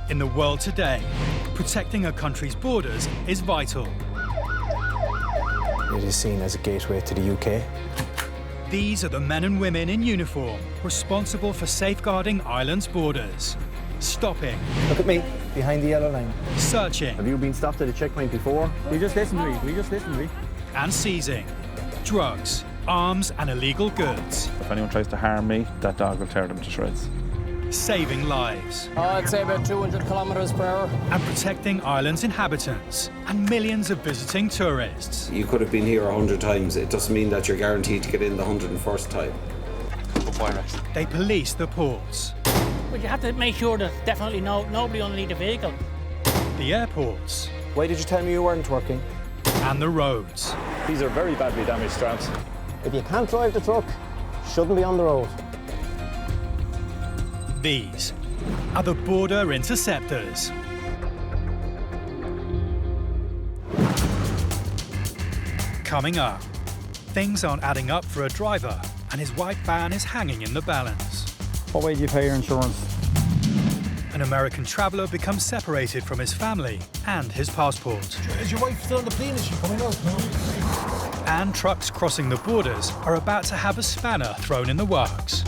In the world today, protecting a country's borders is vital. It is seen as a gateway to the UK. These are the men and women in uniform responsible for safeguarding Ireland's borders. Stopping. Look at me, behind the yellow line. Searching. Have you been stopped at a checkpoint before? We just listened to me. And seizing drugs, arms and illegal goods. If anyone tries to harm me, that dog will tear them to shreds. Saving lives. I'd say about 200 kilometres per hour. And protecting Ireland's inhabitants and millions of visiting tourists. You could have been here 100 times. It doesn't mean that you're guaranteed to get in the 101st time. They police the ports. But you have to make sure there's definitely nobody underneath the vehicle. The airports. Why did you tell me you weren't working? And the roads. These are very badly damaged straps. If you can't drive the truck, shouldn't be on the road. These are the border interceptors. Coming up, things aren't adding up for a driver and his white van is hanging in the balance. What way do you pay your insurance? An American traveller becomes separated from his family and his passport. Is your wife still on the plane? Is she coming out? No? And trucks crossing the borders are about to have a spanner thrown in the works.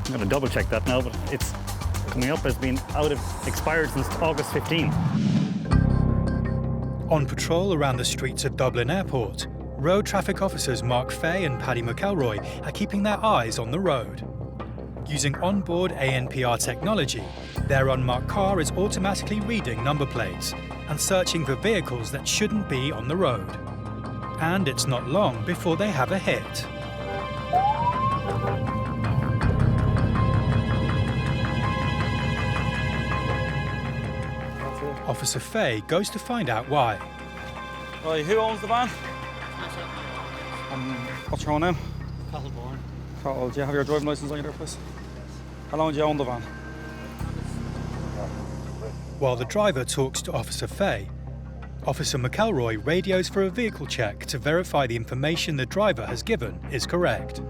I'm going to double check that now, but it's coming up as being expired since August 15. On patrol around the streets of Dublin Airport, road traffic officers Mark Fay and Paddy McElroy are keeping their eyes on the road. Using onboard ANPR technology, their unmarked car is automatically reading number plates and searching for vehicles that shouldn't be on the road. And it's not long before they have a hit. Officer Fay goes to find out why. Right, who owns the van? What's your own name? Carl, do you have your driving licence on you there, please? How long do you own the van? While the driver talks to Officer Fay, Officer McElroy radios for a vehicle check to verify the information the driver has given is correct.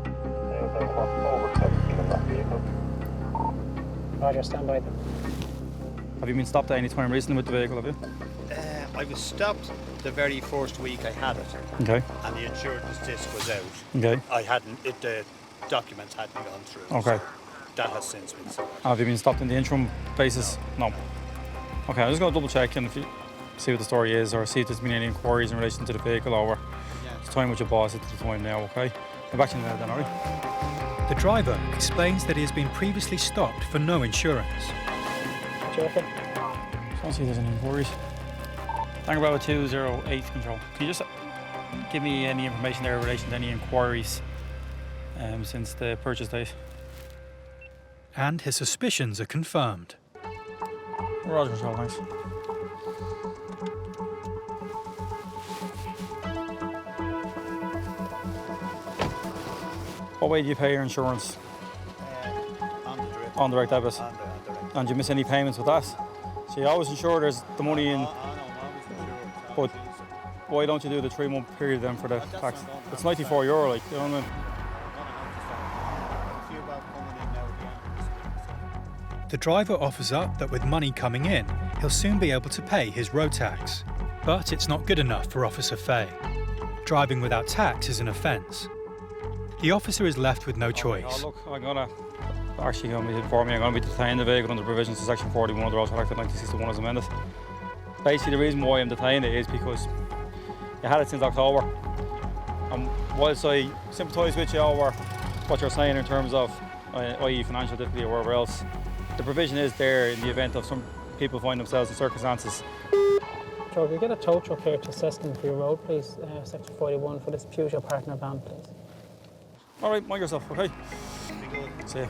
Roger, stand by them. Have you been stopped at any time recently with the vehicle, have you? I was stopped the very first week I had it. Okay. And the insurance disc was out. Okay. The documents hadn't gone through. Okay. So that has since been sorted. Have you been stopped in the interim basis? No. Okay, I'm just going to double check and if you see what the story is or see if there's been any inquiries in relation to the vehicle over the time with your boss at the time now, okay? I'm back to you now then, alright? The driver explains that he has been previously stopped for no insurance. Joking. Just want to see if there's any inquiries. Tango Bravo 208 control. Can you just give me any information there in relation to any inquiries since the purchase date? And his suspicions are confirmed. Roger, control, thanks. What way do you pay your insurance? On direct debit. And do you miss any payments with that? So you always ensure there's the money in. But why don't you do the 3-month period then for the tax? It's €94, like, you know what I mean? The driver offers up that with money coming in, he'll soon be able to pay his road tax. But it's not good enough for Officer Fay. Driving without tax is an offence. The officer is left with no choice. Oh, look, I'm going to be detaining the vehicle under provisions of Section 41 of the Road Traffic Act 1961 as amended. Basically, the reason why I'm detaining it is because you had it since October. And whilst I sympathise with you over what you're saying in terms of, i.e. financial difficulty or wherever else, the provision is there in the event of some people find themselves in circumstances. Joe, can you get a tow truck here to assess them for your road, please? Section 41 for this Peugeot partner van, please. All right, mind yourself, okay? See you.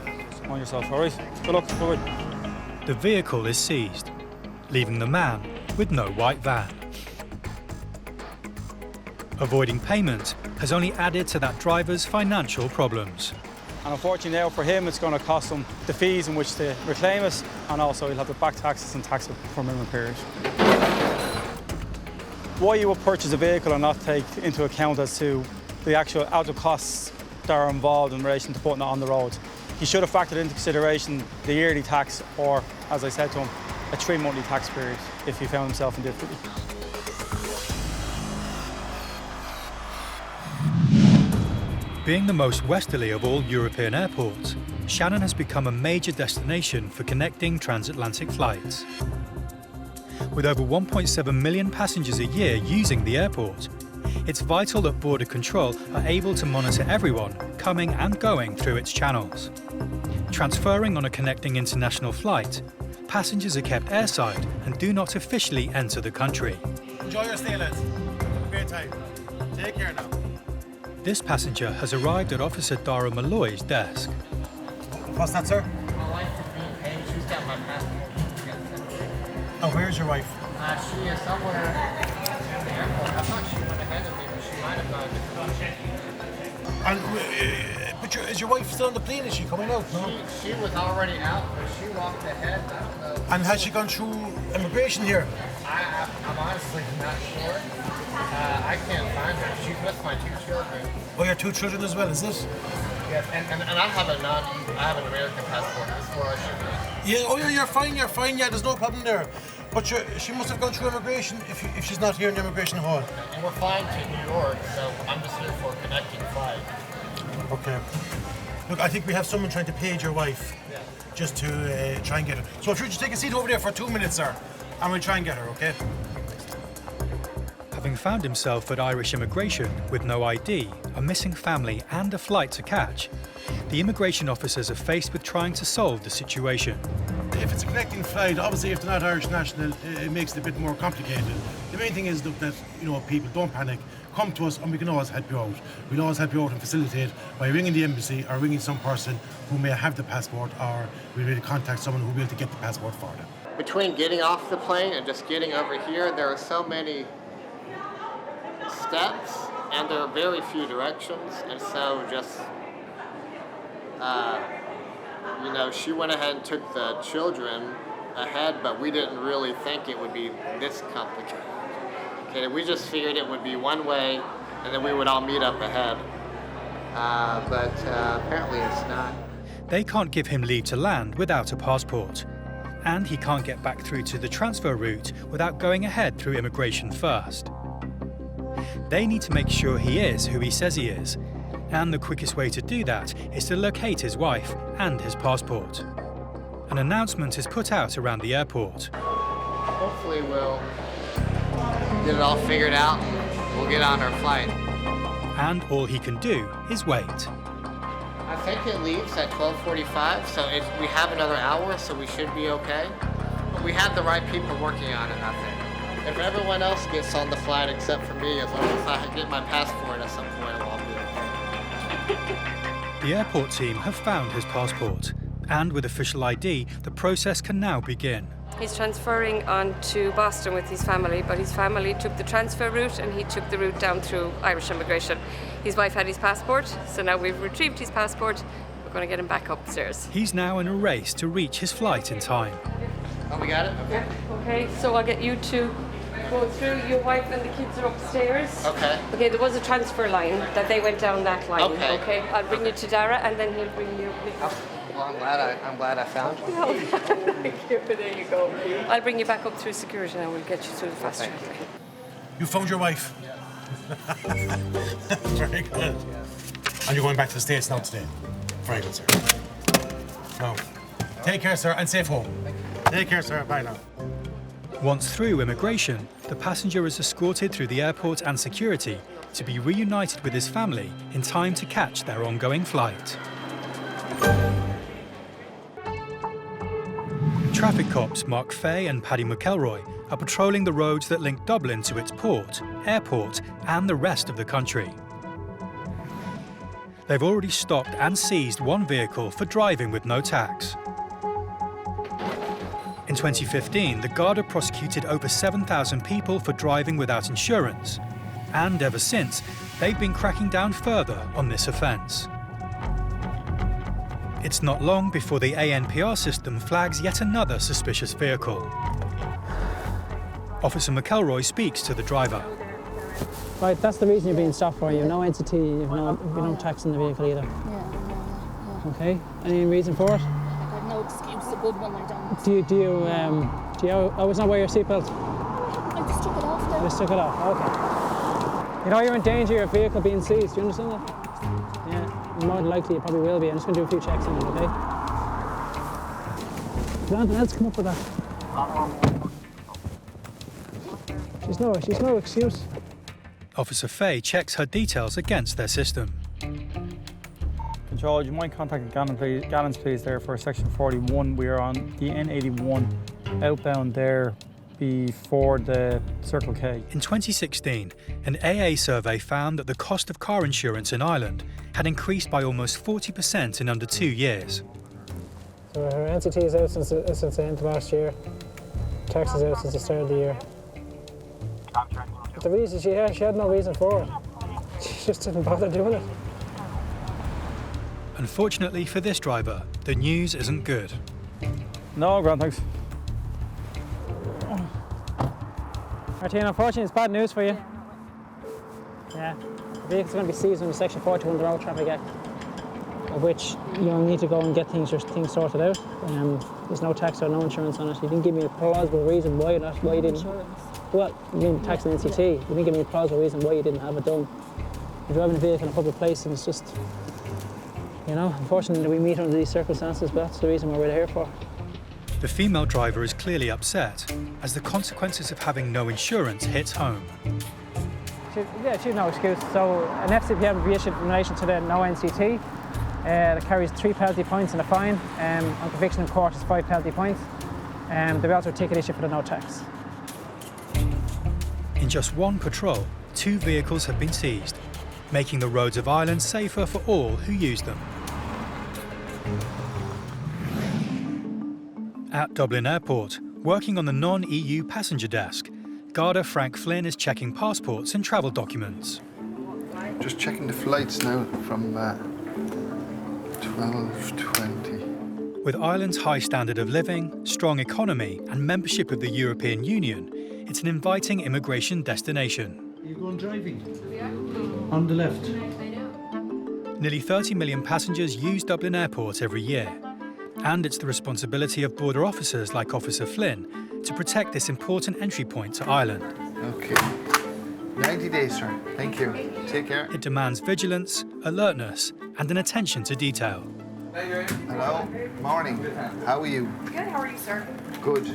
Mind yourself, all right? Good luck, bye-bye. The vehicle is seized, leaving the man with no white van. Avoiding payment has only added to that driver's financial problems. And unfortunately now for him it's going to cost him the fees in which to reclaim it, and also he'll have to back taxes and tax it for a minimum period. Why you would purchase a vehicle and not take into account as to the actual out-of costs that are involved in relation to putting it on the road. He should have factored into consideration the yearly tax, or, as I said to him, a 3-monthly tax period if he found himself in difficulty. Being the most westerly of all European airports, Shannon has become a major destination for connecting transatlantic flights. With over 1.7 million passengers a year using the airport, it's vital that Border Control are able to monitor everyone coming and going through its channels. Transferring on a connecting international flight, passengers are kept airside and do not officially enter the country. Enjoy your stay, lads. Great time. Take care now. This passenger has arrived at Officer Dara Malloy's desk. What's that, sir? My wife is being paid. She's got my passport. Oh, where's your wife? She is somewhere in the airport. I thought she went ahead of me, but she might have gone to And, but is your wife still on the plane? Is she coming out? No? She was already out, but she walked ahead. And has she gone through immigration here? I'm honestly not sure. I can't find her. She's with my 2 children. Oh, your 2 children as well, is it? Yes, and I have an American passport as well. Yeah, oh yeah, you're fine, yeah, there's no problem there. But she must have gone through immigration if she's not here in the immigration hall. And we're flying to New York, so I'm just here for a connecting flight. Okay. Look, I think we have someone trying to page your wife, just to try and get her. So if you just take a seat over there for 2 minutes, sir, and we'll try and get her, okay? Having found himself at Irish immigration with no ID, a missing family and a flight to catch, the immigration officers are faced with trying to solve the situation. If it's a connecting flight, obviously if they're not Irish national, it makes it a bit more complicated. The main thing is, look, that people don't panic. Come to us and we can always help you out. We'll always help you out and facilitate by ringing the embassy or ringing some person who may have the passport, or we'll really contact someone who will be able to get the passport for them. Between getting off the plane and just getting over here, there are so many steps and there are very few directions, and so just she went ahead and took the children ahead, but we didn't really think it would be this complicated. Okay, we just figured it would be one way and then we would all meet up ahead, but apparently it's not. They can't give him leave to land without a passport, and he can't get back through to the transfer route without going ahead through immigration first. They need to make sure he is who he says he is, and the quickest way to do that is to locate his wife and his passport. An announcement is put out around the airport. Hopefully we'll get it all figured out and we'll get on our flight. And all he can do is wait. I think it leaves at 12:45, so we have another hour, so we should be okay. But we have the right people working on it, I think. If everyone else gets on the flight except for me, as long as I get my passport at some point, I'll be okay. The airport team have found his passport, and with official ID, the process can now begin. He's transferring on to Boston with his family, but his family took the transfer route and he took the route down through Irish immigration. His wife had his passport, so now we've retrieved his passport. We're going to get him back upstairs. He's now in a race to reach his flight in time. Oh, we got it? Okay. Okay, so I'll get you to go through. Your wife and the kids are upstairs. Okay. Okay, there was a transfer line that they went down that line. Okay. I'll bring you to Dara and then he'll bring you. Well, I'm glad I found you. Thank you. There you go. I'll bring you back up through security and we'll get you through the fast track. You found your wife? Very good. And you're going back to the States now today? Very good, sir. Now, take care, sir, and safe home. Take care, sir. Bye now. Once through immigration, the passenger is escorted through the airport and security to be reunited with his family in time to catch their ongoing flight. Traffic cops Mark Fay and Paddy McElroy are patrolling the roads that link Dublin to its port, airport, and the rest of the country. They've already stopped and seized one vehicle for driving with no tax. In 2015, the Garda prosecuted over 7,000 people for driving without insurance, and ever since, they've been cracking down further on this offence. It's not long before the ANPR system flags yet another suspicious vehicle. Officer McElroy speaks to the driver. Right, that's the reason you're being stopped for. You have no entity, you have no tax in the vehicle either. Yeah. Okay, any reason for it? I got no excuse to good one, I don't. Do you always not wear your seatbelt? I just took it off there. You just took it off, okay. You know you're in danger of your vehicle being seized, do you understand that? Yeah, more than likely you probably will be. I'm just going to do a few checks on it, okay? Does anything else come up with that? She's no excuse. Officer Faye checks her details against their system. Control, do you mind contacting Gallons, please, there for section 41. We are on the N81 outbound there before the Circle K. In 2016, an AA survey found that the cost of car insurance in Ireland had increased by almost 40% in under 2 years. So her NCT is out since the end of last year. Tax is out since the start of the year. But the reason she had no reason for it. She just didn't bother doing it. Unfortunately for this driver, the news isn't good. No, grand, thanks. Martina, unfortunately, it's bad news for you. Yeah, the vehicle's going to be seized under Section 41 of the Road Traffic Act, of which you'll need to go and get things sorted out. There's no tax or no insurance on it. You didn't give me a plausible reason why you didn't. Insurance. Well, you mean tax and NCT. You didn't give me a plausible reason why you didn't have it done. You're driving a vehicle in a public place, and it's just, you know, unfortunately we meet under these circumstances, but that's the reason why we're here for. The female driver is clearly upset as the consequences of having no insurance hits home. She's no excuse. So an FCPM will be issued in relation to the no NCT. That carries 3 penalty points and a fine. On conviction in court is 5 penalty points. There'll be also a ticket issue for the no tax. In just one patrol, 2 vehicles have been seized, making the roads of Ireland safer for all who use them. At Dublin Airport, working on the non-EU passenger desk, Garda Frank Flynn is checking passports and travel documents. Just checking the flights now from 12:20. With Ireland's high standard of living, strong economy and membership of the European Union, it's an inviting immigration destination. Are you going driving? On the left. Nearly 30 million passengers use Dublin Airport every year. And it's the responsibility of border officers like Officer Flynn to protect this important entry point to Ireland. Okay. 90 days, sir. Thank you. Take care. It demands vigilance, alertness, and an attention to detail. Hello. Morning. How are you? Good. How are you, sir? Good.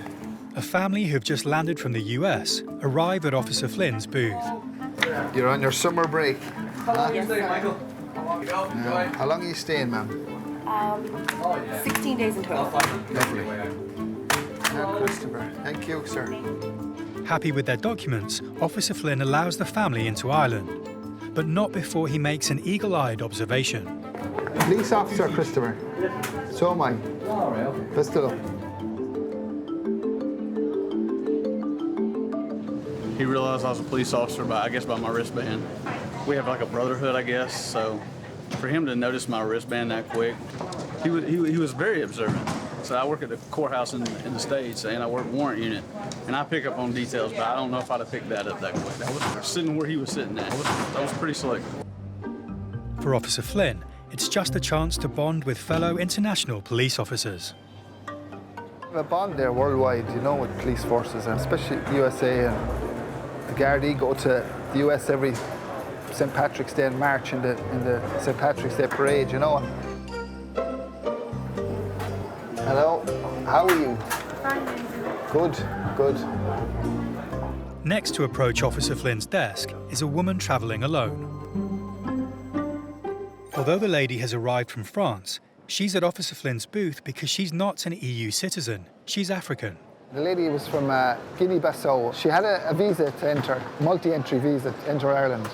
A family who've just landed from the US arrive at Officer Flynn's booth. You're on your summer break. How long are you staying, Michael? How long are you staying, ma'am? 16 days in total. Lovely. Christopher. Thank you, sir. Happy with their documents, Officer Flynn allows the family into Ireland, but not before he makes an eagle-eyed observation. Police officer, Christopher. So am I. Best of luck. He realized I was a police officer by my wristband. We have like a brotherhood, I guess, so for him to notice my wristband that quick, he was very observant. So I work at the courthouse in the States, and I work warrant unit, and I pick up on details, but I don't know if I'd have picked that up that quick. That was sitting where he was sitting at. That was pretty slick. For Officer Flynn, it's just a chance to bond with fellow international police officers. A bond there worldwide, you know, with police forces, and especially USA and the Gardaí go to the US every St. Patrick's Day and march in the St. Patrick's Day parade, you know. Hello, how are you? Fine. Good, good. Next to approach Officer Flynn's desk is a woman travelling alone. Although the lady has arrived from France, she's at Officer Flynn's booth because she's not an EU citizen. She's African. The lady was from Guinea-Bissau. She had a visa to enter, multi-entry visa to enter Ireland.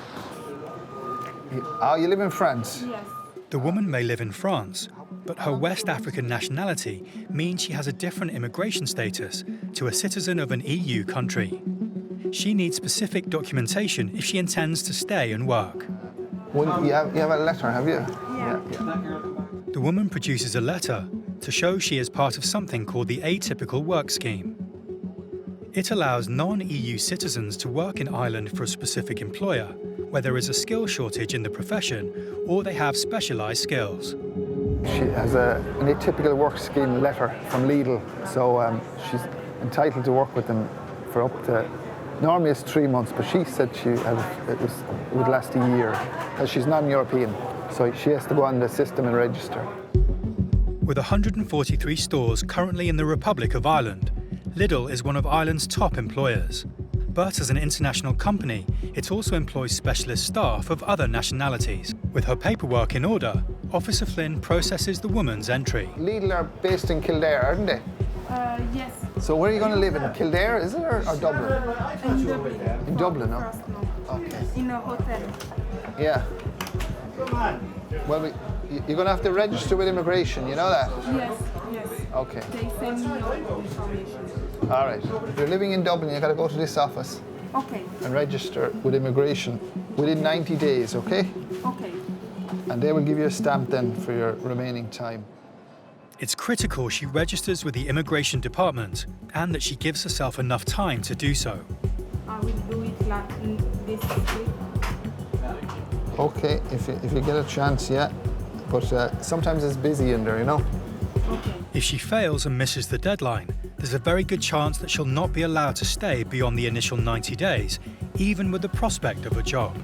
Oh, you live in France? Yes. The woman may live in France, but her West African nationality means she has a different immigration status to a citizen of an EU country. She needs specific documentation if she intends to stay and work. You have a letter, have you? Yeah. The woman produces a letter to show she is part of something called the Atypical Work Scheme. It allows non-EU citizens to work in Ireland for a specific employer, where there is a skill shortage in the profession or they have specialised skills. She has an atypical work scheme letter from Lidl, so she's entitled to work with them for up to, normally it's 3 months, but she said it would last a year, because she's non-European, so she has to go on the system and register. With 143 stores currently in the Republic of Ireland, Lidl is one of Ireland's top employers. But as an international company, it also employs specialist staff of other nationalities. With her paperwork in order, Officer Flynn processes the woman's entry. Lidl are based in Kildare, aren't they? Yes. So where are you going to live? In Kildare, is it, or Dublin? In Dublin. In Dublin, oh. Okay. In a hotel. Yeah. Well, you're going to have to register with immigration, you know that? Yes, yes. Okay. They send me all the information. All right. If you're living in Dublin, you've got to go to this office. Okay. And register with immigration within 90 days, okay? Okay. And they will give you a stamp then for your remaining time. It's critical she registers with the immigration department and that she gives herself enough time to do so. I will do it like this week. Okay, if you get a chance, yeah. But sometimes it's busy in there, you know? Okay. If she fails and misses the deadline, there's a very good chance that she'll not be allowed to stay beyond the initial 90 days, even with the prospect of a job.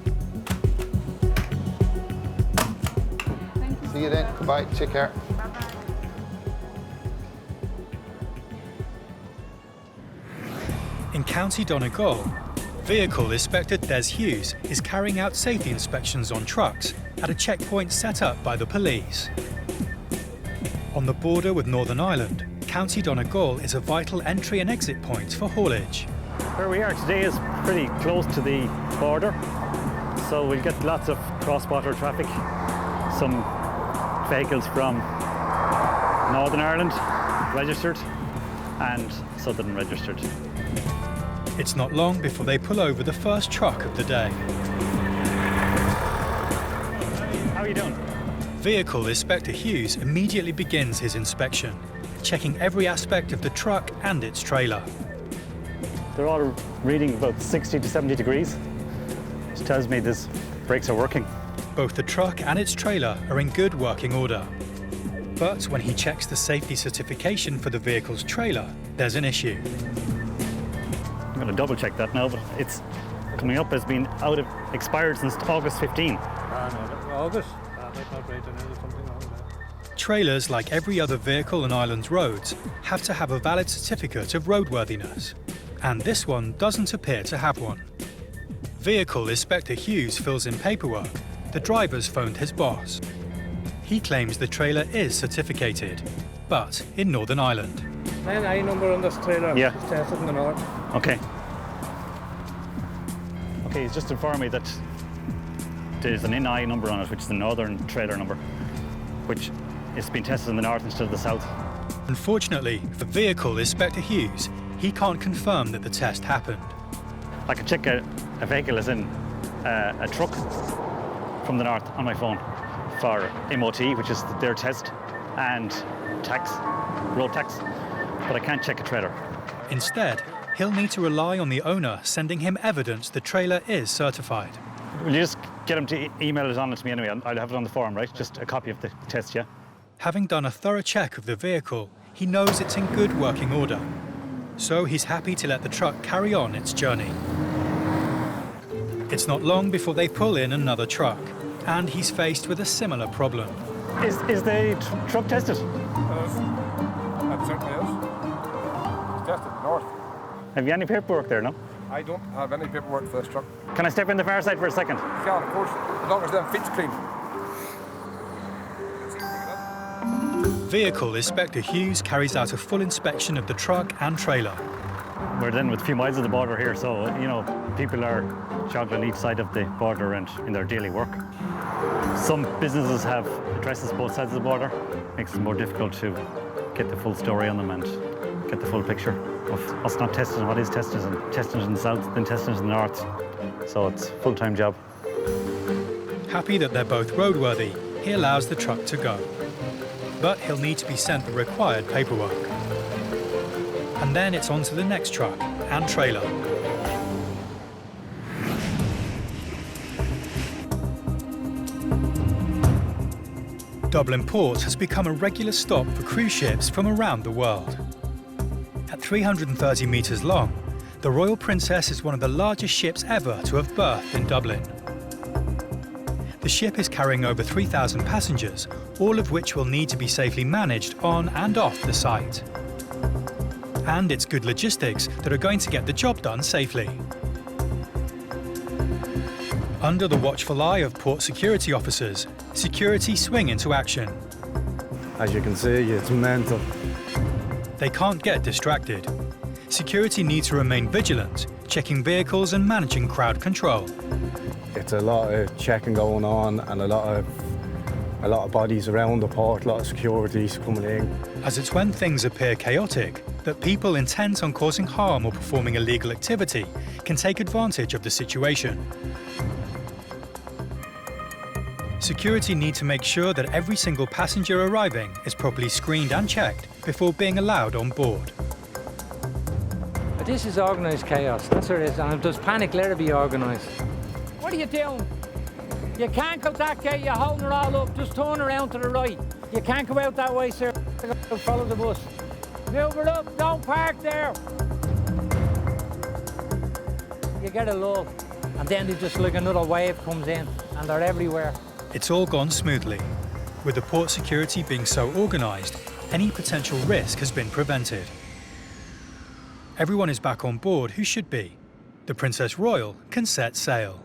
See you then. Goodbye. Take care. In County Donegal, Vehicle Inspector Des Hughes is carrying out safety inspections on trucks at a checkpoint set up by the police. On the border with Northern Ireland, County Donegal is a vital entry and exit point for haulage. Where we are today is pretty close to the border, so we'll get lots of cross-border traffic. Some vehicles from Northern Ireland registered and Southern registered. It's not long before they pull over the first truck of the day. How are you doing? Vehicle Inspector Hughes immediately begins his inspection, checking every aspect of the truck and its trailer. They're all reading about 60 to 70 degrees, which tells me these brakes are working. Both the truck and its trailer are in good working order. But when he checks the safety certification for the vehicle's trailer, there's an issue. I'm going to double check that now, but it's coming up as being expired since August 15. August? Not right, something wrong there. Trailers, like every other vehicle on Ireland's roads, have to have a valid certificate of roadworthiness. And this one doesn't appear to have one. Vehicle Inspector Hughes fills in paperwork. The driver's phoned his boss. He claims the trailer is certificated, but in Northern Ireland. NI number on this trailer. Yeah. It's tested in the north. Okay. Okay, he's just informed me that there's an NI number on it, which is the northern trailer number, which is being tested in the north instead of the south. Unfortunately, for Vehicle Inspector Hughes, he can't confirm that the test happened. I can check a vehicle as in a truck from the north on my phone for MOT, which is their test, and tax, road tax, but I can't check a trailer. Instead, he'll need to rely on the owner sending him evidence the trailer is certified. Will you just get him to email it on to me anyway? I'll have it on the form, right? Just a copy of the test, yeah? Having done a thorough check of the vehicle, he knows it's in good working order. So he's happy to let the truck carry on its journey. It's not long before they pull in another truck, and he's faced with a similar problem. Is the truck tested? That certainly is. It's tested north. Have you any paperwork there, no? I don't have any paperwork for this truck. Can I step in the far side for a second? You can, of course, as long as them feet's clean. Vehicle Inspector Hughes carries out a full inspection of the truck and trailer. We're then with a few miles of the border here, so, you know, people are jogging each side of the border and in their daily work. Some businesses have addresses both sides of the border. Makes it more difficult to get the full story on them and get the full picture of us not testing what is tested and testing it in the south, then testing it in the north. So it's a full-time job. Happy that they're both roadworthy, he allows the truck to go. But he'll need to be sent the required paperwork. And then it's on to the next truck and trailer. Dublin Port has become a regular stop for cruise ships from around the world. At 330 metres long, the Royal Princess is one of the largest ships ever to have berthed in Dublin. The ship is carrying over 3,000 passengers, all of which will need to be safely managed on and off the site. And it's good logistics that are going to get the job done safely. Under the watchful eye of port security officers, security swing into action. As you can see, it's mental. They can't get distracted. Security needs to remain vigilant, checking vehicles and managing crowd control. It's a lot of checking going on and a lot of bodies around the port, a lot of securities coming in. As it's when things appear chaotic that people intent on causing harm or performing illegal activity can take advantage of the situation. Security need to make sure that every single passenger arriving is properly screened and checked before being allowed on board. This is organised chaos, that's what it is, and if there's panic, let it be organised. What are you doing? You can't go that gate, you're holding it all up, just turn around to the right. You can't go out that way, sir. Follow the bus. Move it up, don't park there. You get a lull, and then there's just like another wave comes in, and they're everywhere. It's all gone smoothly. With the port security being so organised, any potential risk has been prevented. Everyone is back on board who should be. The Princess Royal can set sail.